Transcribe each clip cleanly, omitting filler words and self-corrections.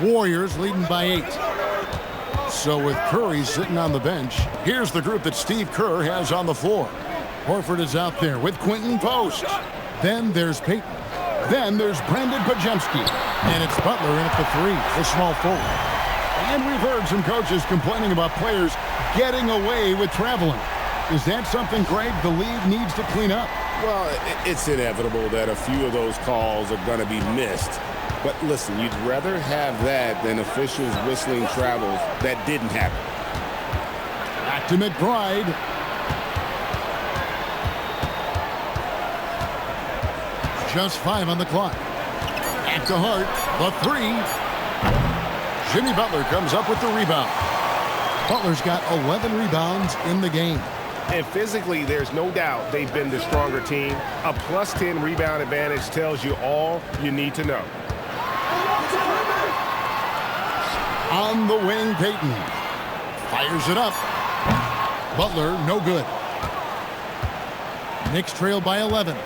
Warriors leading by 8. So with Curry sitting on the bench, here's the group that Steve Kerr has on the floor. Horford is out there with Quentin Post. Then there's Payton. Then there's Brandon Pajemski. And it's Butler in at the 3, the small forward. And we've heard some coaches complaining about players getting away with traveling. Is that something, Greg, the league needs to clean up? Well, it's inevitable that a few of those calls are going to be missed. But listen, you'd rather have that than officials whistling travels that didn't happen. Back to McBride. Just 5 on the clock. Back to Hart. The 3. Jimmy Butler comes up with the rebound. Butler's got 11 rebounds in the game. And physically, there's no doubt they've been the stronger team. A plus 10 rebound advantage tells you all you need to know. On the wing, Payton. Fires it up. Butler, no good. Knicks trail by 11.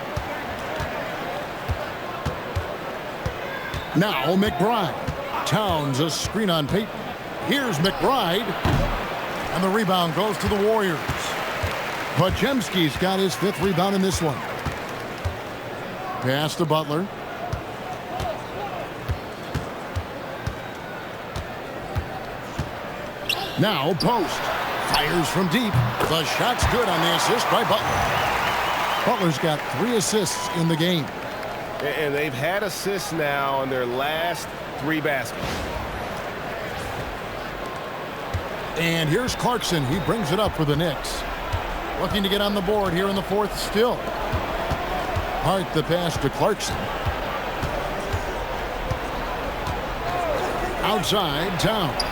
Now McBride. Towns a screen on Payton. Here's McBride. And the rebound goes to the Warriors. Pajemski's got his 5th rebound in this one. Pass to Butler. Now Post. Fires from deep. The shot's good on the assist by Butler. Butler's got 3 assists in the game. And they've had assists now on their last 3 baskets. And here's Clarkson. He brings it up for the Knicks. Looking to get on the board here in the 4th still. Hart the pass to Clarkson. Outside, Towns.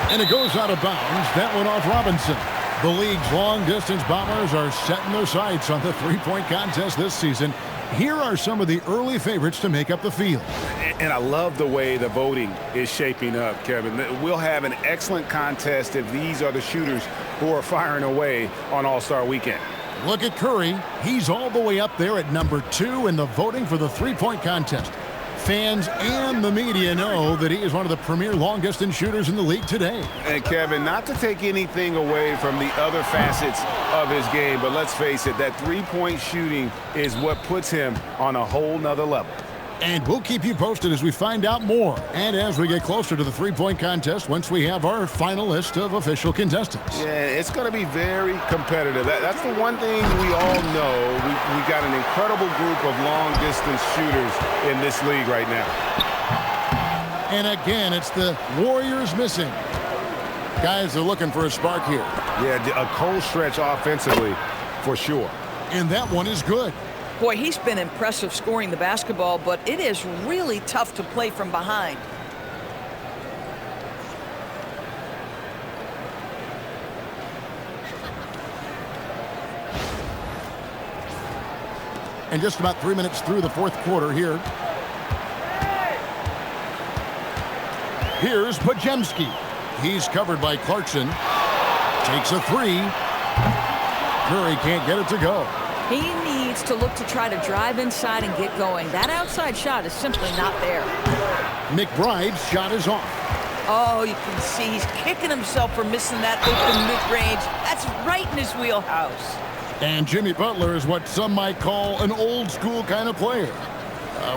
And it goes out of bounds. That one off Robinson. The league's long-distance bombers are setting their sights on the three-point contest this season. Here are some of the early favorites to make up the field. And I love the way the voting is shaping up, Kevin. We'll have an excellent contest if these are the shooters who are firing away on All-Star Weekend. Look at Curry. He's all the way up there at number 2 in the voting for the three-point contest. Fans and the media know that he is one of the premier long-distance shooters in the league today. And, Kevin, not to take anything away from the other facets of his game, but let's face it, that three-point shooting is what puts him on a whole nother level. And we'll keep you posted as we find out more and as we get closer to the three-point contest once we have our final list of official contestants. Yeah, it's going to be very competitive. That's the one thing we all know. We got an incredible group of long-distance shooters in this league right now. And again, it's the Warriors missing. Guys are looking for a spark here. Yeah, a cold stretch offensively for sure. And that one is good. Boy, he's been impressive scoring the basketball, but it is really tough to play from behind. And just about 3 minutes through the 4th quarter here. Here's Pajemski. He's covered by Clarkson. Takes a 3. Curry can't get it to go. He needs to look to try to drive inside and get going. That outside shot is simply not there. McBride's shot is off. Oh, you can see he's kicking himself for missing that open mid-range. That's right in his wheelhouse. And Jimmy Butler is what some might call an old-school kind of player.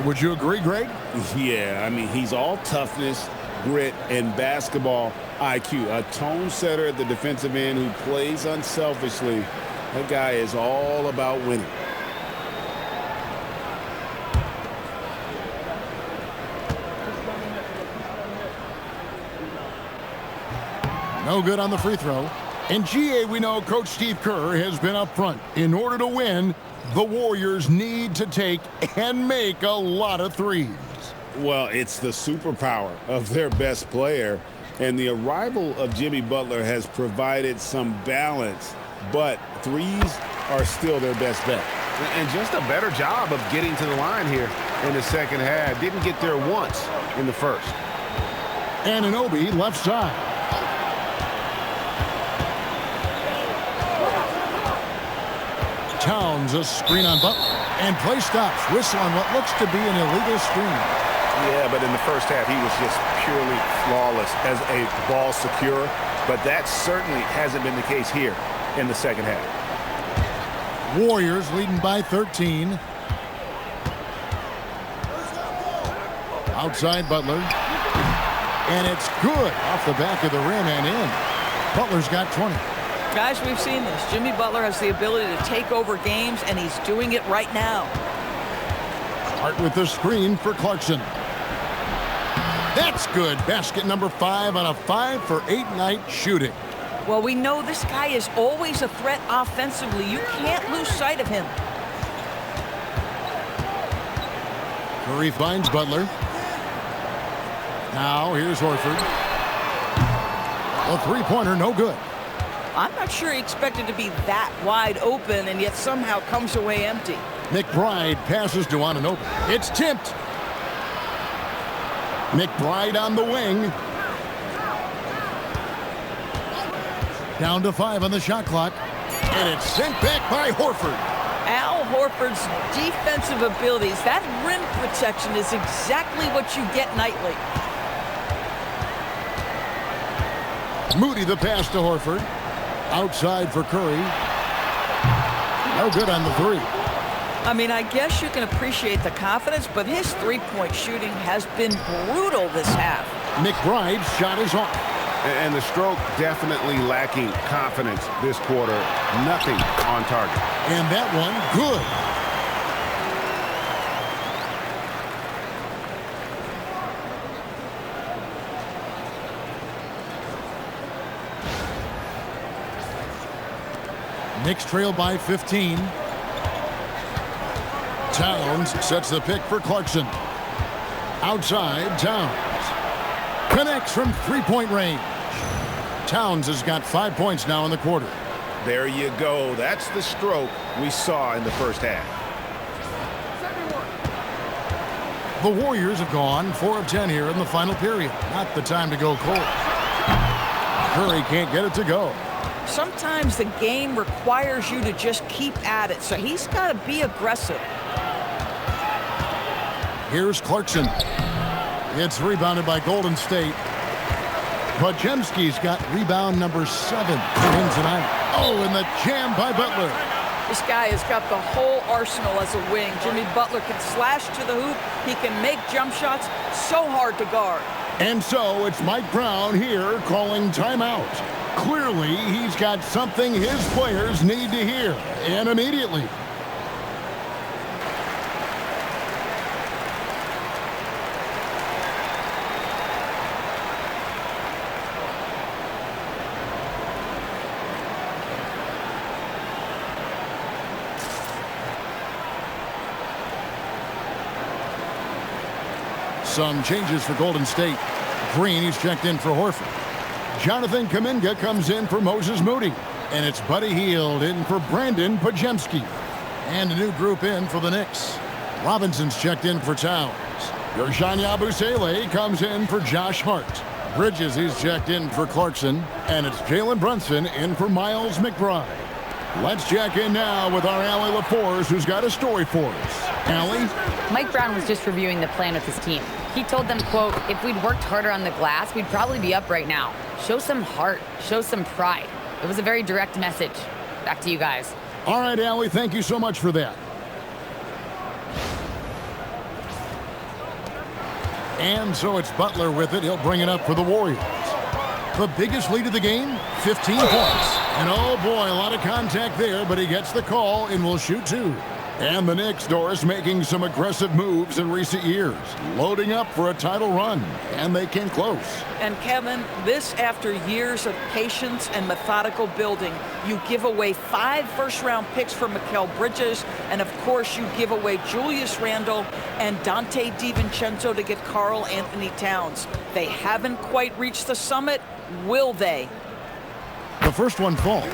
Would you agree, Greg? Yeah, I mean, he's all toughness, grit, and basketball IQ. A tone setter at the defensive end who plays unselfishly. That guy is all about winning. No good on the free throw. In GA, we know Coach Steve Kerr has been up front. In order to win, the Warriors need to take and make a lot of threes. Well, it's the superpower of their best player, and the arrival of Jimmy Butler has provided some balance, but threes are still their best bet. And just a better job of getting to the line here in the second half. Didn't get there once in the first. Anunoby left side. Towns a screen on Butler. And play stops. Whistle on what looks to be an illegal screen. Yeah, but in the first half, he was just purely flawless as a ball securer. But that certainly hasn't been the case here in the second half. Warriors leading by 13. Outside Butler. And it's good off the back of the rim and in. Butler's got 20. Guys, we've seen this. Jimmy Butler has the ability to take over games, and he's doing it right now. Hart with the screen for Clarkson. That's good. Basket number 5 on a 5-for-8 night shooting. Well, we know this guy is always a threat offensively. You can't lose sight of him. Curry finds Butler. Now here's Horford. A three-pointer, no good. I'm not sure he expected to be that wide open and yet somehow comes away empty. McBride passes to Anunoby. It's tipped. McBride on the wing. Down to 5 on the shot clock. And it's sent back by Horford. Al Horford's defensive abilities, that rim protection is exactly what you get nightly. Moody the pass to Horford. Outside for Curry. No good on the three. I mean, I guess you can appreciate the confidence, but his three-point shooting has been brutal this half. McBride's shot is off. And the stroke definitely lacking confidence this quarter. Nothing on target. And that one, good. Knicks trail by 15. Towns sets the pick for Clarkson. Outside, Towns. Connects from three-point range. Towns has got 5 points now in the quarter. There you go. That's the stroke we saw in the first half. The Warriors have gone 4 of 10 here in the final period. Not the time to go cold. Curry can't get it to go. Sometimes the game requires you to just keep at it, so he's got to be aggressive. Here's Clarkson. It's rebounded by Golden State. Podziemski's got rebound number 7 for him tonight. Oh, and the jam by Butler. This guy has got the whole arsenal as a wing. Jimmy Butler can slash to the hoop. He can make jump shots so hard to guard. And so it's Mike Brown here calling timeout. Clearly, he's got something his players need to hear, and immediately. Some changes for Golden State. Green, he's checked in for Horford. Jonathan Kuminga comes in for Moses Moody. And it's Buddy Hield in for Brandon Podziemski. And a new group in for the Knicks. Robinson's checked in for Towns. Yerjan Yabusele comes in for Josh Hart. Bridges, he's checked in for Clarkson. And it's Jalen Brunson in for Miles McBride. Let's check in now with our Allie LaForce, who's got a story for us. Allie? Mike Brown was just reviewing the plan with his team. He told them, quote, if we'd worked harder on the glass, we'd probably be up right now. Show some heart. Show some pride. It was a very direct message. Back to you guys. All right, Allie, thank you so much for that. And so it's Butler with it. He'll bring it up for the Warriors. The biggest lead of the game, 15 points. And oh boy, a lot of contact there, but he gets the call and will shoot 2. And the Knicks, Doris, making some aggressive moves in recent years, loading up for a title run, and they came close. And Kevin, this after years of patience and methodical building. You give away 5 first-round picks for Mikal Bridges, and of course you give away Julius Randle and Dante DiVincenzo to get Karl Anthony Towns. They haven't quite reached the summit, will they? The first one falls.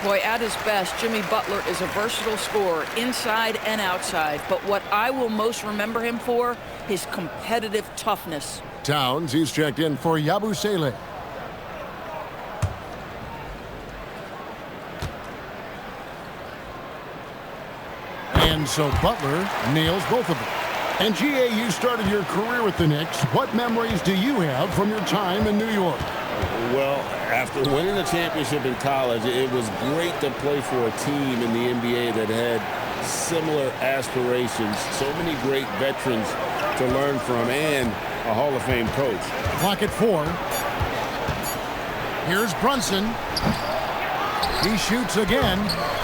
Boy, at his best, Jimmy Butler is a versatile scorer, inside and outside. But what I will most remember him for, his competitive toughness. Towns, he's checked in for Yabusele. And so Butler nails both of them. And G.A., you started your career with the Knicks. What memories do you have from your time in New York? Well, after winning a championship in college, it was great to play for a team in the NBA that had similar aspirations. So many great veterans to learn from and a Hall of Fame coach. Clock at 4. Here's Brunson. He shoots again.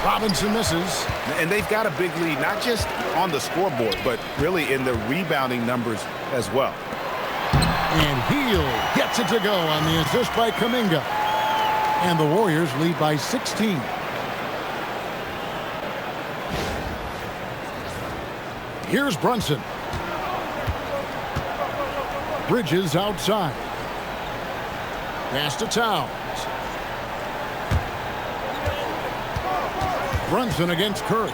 Robinson misses. And they've got a big lead, not just on the scoreboard, but really in the rebounding numbers as well. And Heel gets it to go on the assist by Kuminga. And the Warriors lead by 16. Here's Brunson. Bridges outside. Pass to Towns. Brunson against Curry.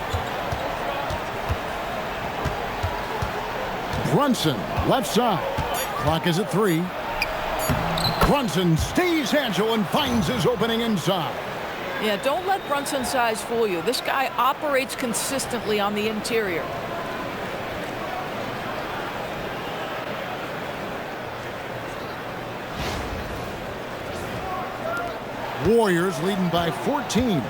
Brunson, left side. Clock is at 3. Brunson stays agile and finds his opening inside. Yeah, don't let Brunson's size fool you. This guy operates consistently on the interior. Warriors leading by 14.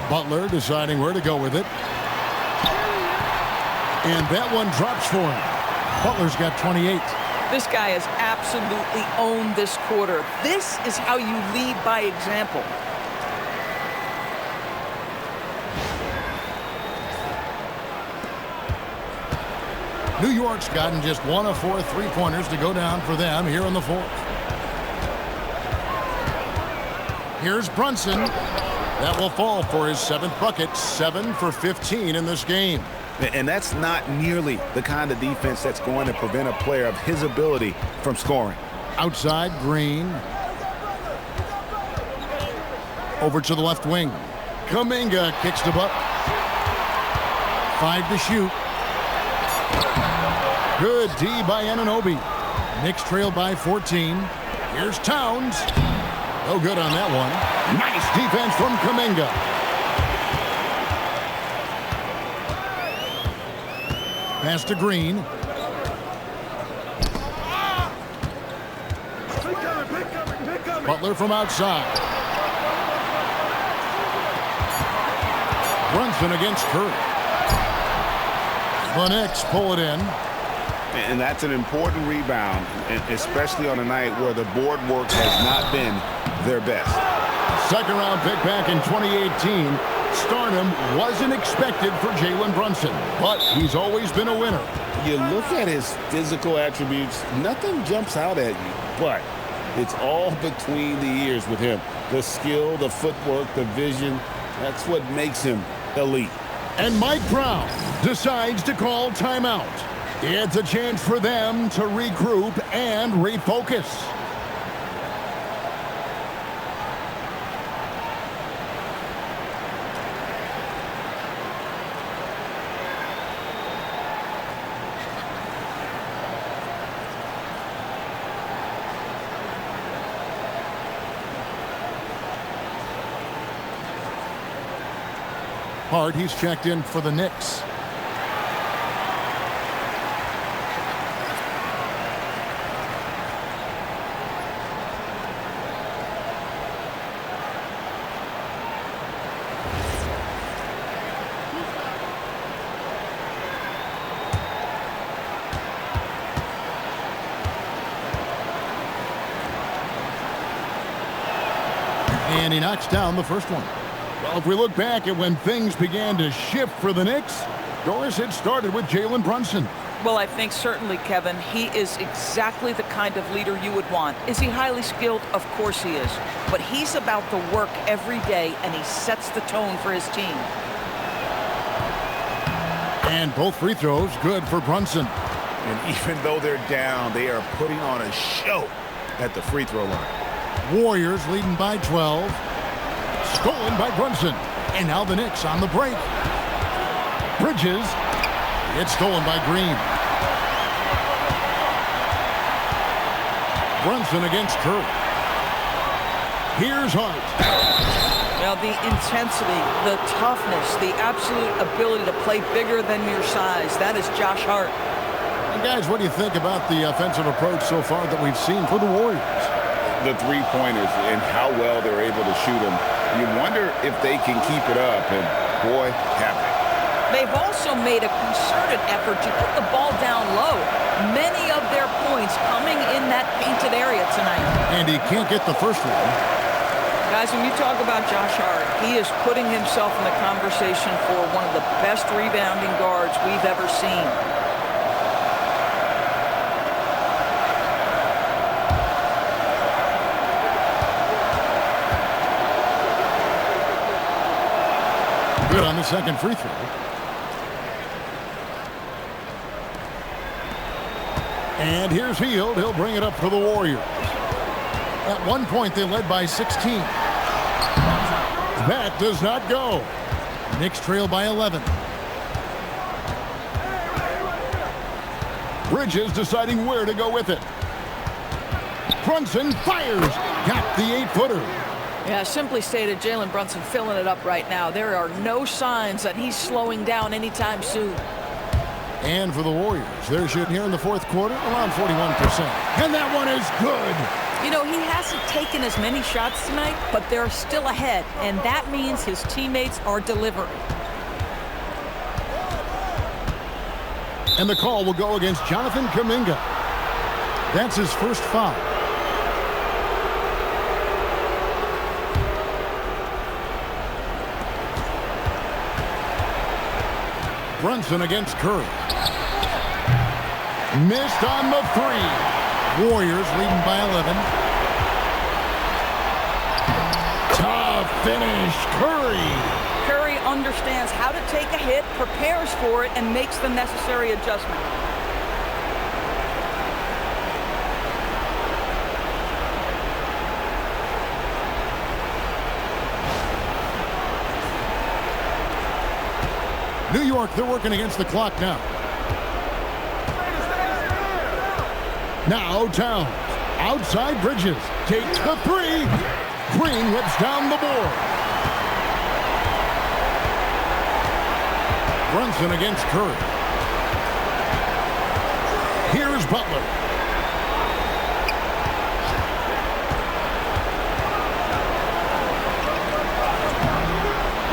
Butler deciding where to go with it. And that one drops for him. Butler's got 28. This guy has absolutely owned this quarter. This is how you lead by example. New York's gotten just 1 of 4 3-pointers to go down for them here in the 4th. Here's Brunson. That will fall for his 7th bucket. 7 for 15 in this game. And that's not nearly the kind of defense that's going to prevent a player of his ability from scoring. Outside, Green. Over to the left wing. Kuminga kicks the butt. 5 to shoot. Good D by Anunoby. Knicks trailed by 14. Here's Towns. No good on that one. Nice defense from Kuminga. Pass to Green. Butler from outside. Brunson against Curry. The Knicks pull it in. And that's an important rebound, especially on a night where the board work has not been their best. Second round pick back in 2018. Stardom wasn't expected for Jalen Brunson, but he's always been a winner. You look at his physical attributes, nothing jumps out at you, but it's all between the ears with him. The skill, the footwork, the vision, that's what makes him elite. And Mike Brown decides to call timeout. It's a chance for them to regroup and refocus. Hart, he's checked in for the Knicks. And he knocks down the first one. Well, if we look back at when things began to shift for the Knicks, Doris, it started with Jalen Brunson. Well, I think certainly, Kevin, he is exactly the kind of leader you would want. Is he highly skilled? Of course he is. But he's about the work every day, and he sets the tone for his team. And both free throws good for Brunson. And even though they're down, they are putting on a show at the free throw line. Warriors leading by 12. Stolen by Brunson. And now the Knicks on the break. Bridges. It's stolen by Green. Brunson against Curry. Here's Hart. Well, the intensity, the toughness, the absolute ability to play bigger than your size. That is Josh Hart. And guys, what do you think about the offensive approach so far that we've seen for the Warriors? The three-pointers and how well they're able to shoot them. You wonder if they can keep it up, and boy, have they. They've also made a concerted effort to put the ball down low. Many of their points coming in that painted area tonight. And he can't get the first one. Guys, when you talk about Josh Hart, he is putting himself in the conversation for one of the best rebounding guards we've ever seen. Good on the second free throw. And here's Hield. He'll bring it up for the Warriors. At one point, they led by 16. That does not go. Knicks trail by 11. Bridges deciding where to go with it. Brunson fires. Got the 8-footer. Yeah, simply stated, Jalen Brunson filling it up right now. There are no signs that he's slowing down anytime soon. And for the Warriors, they're shooting here in the fourth quarter around 41%. And that one is good. You know, he hasn't taken as many shots tonight, but they're still ahead, and that means his teammates are delivering. And the call will go against Jonathan Kuminga. That's his first foul. Brunson against Curry. Missed on the three. Warriors leading by 11. Tough finish. Curry understands how to take a hit, prepares for it, and makes the necessary adjustment. New York, they're working against the clock now. Now Towns. Outside Bridges. Takes the three. Green whips down the board. Brunson against Curry. Here's Butler.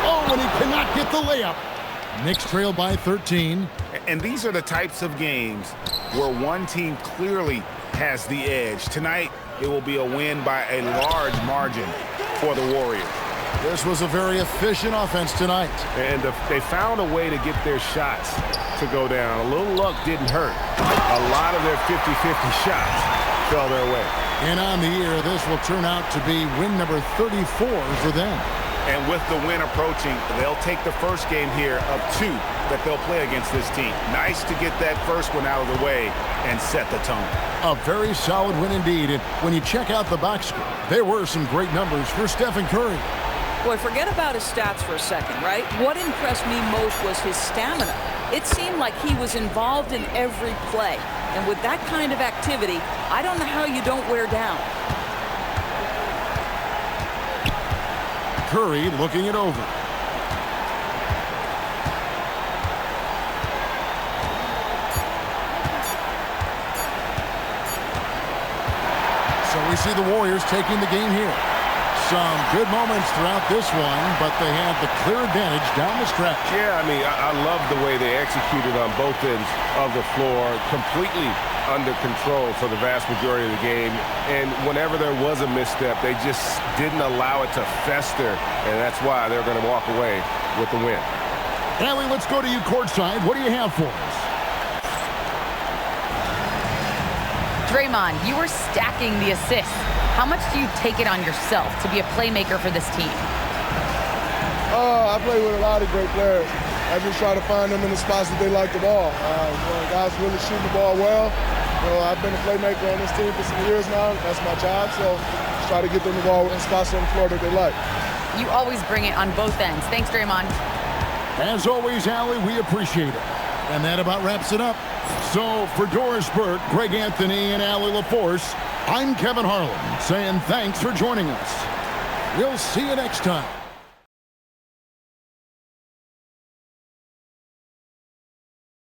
Oh, and he cannot get the layup. Knicks trail by 13. And these are the types of games where one team clearly has the edge. Tonight, it will be a win by a large margin for the Warriors. This was a very efficient offense tonight. And they found a way to get their shots to go down. A little luck didn't hurt. A lot of their 50-50 shots fell their way. And on the year, this will turn out to be win number 34 for them. And with the win approaching, they'll take the first game here of 2 that they'll play against this team. Nice to get that first one out of the way and set the tone. A very solid win indeed. And when you check out the box score, there were some great numbers for Stephen Curry. Boy, forget about his stats for a second, right? What impressed me most was his stamina. It seemed like he was involved in every play. And with that kind of activity, I don't know how you don't wear down. Curry looking it over. So we see the Warriors taking the game here. Some good moments throughout this one, but they had the clear advantage down the stretch. Yeah, I mean, I love the way they executed on both ends of the floor, completely under control for the vast majority of the game. And whenever there was a misstep, they just didn't allow it to fester, and that's why they're going to walk away with the win. Allie, let's go to you courtside. What do you have for us? Draymond, you were stacking the assists. How much do you take it on yourself to be a playmaker for this team? I play with a lot of great players. I just try to find them in the spots that they like the ball. Guys really shooting the ball well. I've been a playmaker on this team for some years now. That's my job, so just try to get them the ball in spots on the floor that they like. You always bring it on both ends. Thanks, Draymond. As always, Allie, we appreciate it. And that about wraps it up. So for Doris Burke, Greg Anthony, and Allie LaForce, I'm Kevin Harlan saying thanks for joining us. We'll see you next time.